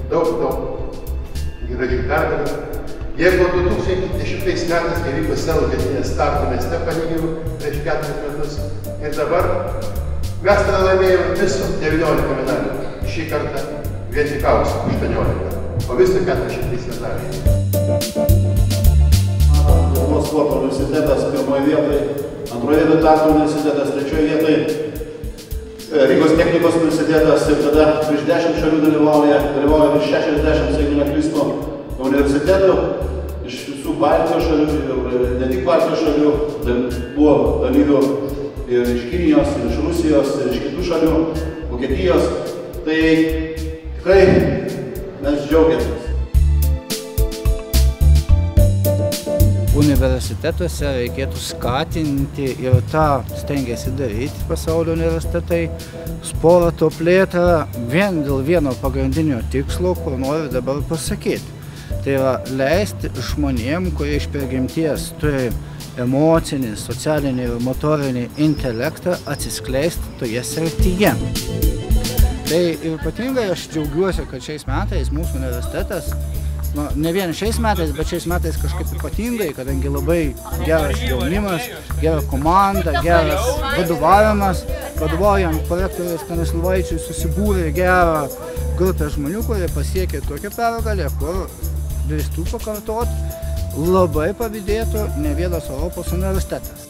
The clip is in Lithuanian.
daug gražių pergalių. Jeigu 2010 metais, kai vyko savo vietinės starto mieste, palyginau prieš 4 metus, ir dabar mes tada laimėjome viso 19 medalių. Šį kartą vien tik aukso 18, o viso 403 medaliai. Lietuvos sporto universitetas pirmoje vietoje, antroje vietoje Tartu universitetas, trečioje vietoje Rygos technikos universitetas ir tada prieš 10 šalių dalyvauja virš 60, jeigu neklystu, universitetų iš visų Baltijos šalių, ne tik Baltijos šalių, buvo dalyvių ir iš Kinijos, ir iš Rusijos, ir iš kitų šalių, Vokietijos. Tai tikrai mes džiaugiamės. Universitetuose reikėtų skatinti ir tą stengiasi daryti pasaulio universitetai sporto plėtrą vien dėl vieno pagrindinio tikslo, kur noriu dabar pasakyti. Tai yra leisti žmonėm, kurie iš prigimties turi emocinį, socialinį ir motorinį intelektą atsiskleisti toje srityje. Tai ypatingai aš džiaugiuosi, kad šiais metais mūsų universitetas, ne vien šiais metais, bet šiais metais kažkaip ypatingai, kadangi labai geras jaunimas, gera komanda, geras vadovavimas, vadovaujant korektoriui Stanislavaičiui susibūrė gerą grupę žmonių, kurie pasiekė tokią pergalę, kur drįstų pakartot, labai pavydėtų ne vienas Europos universitetas.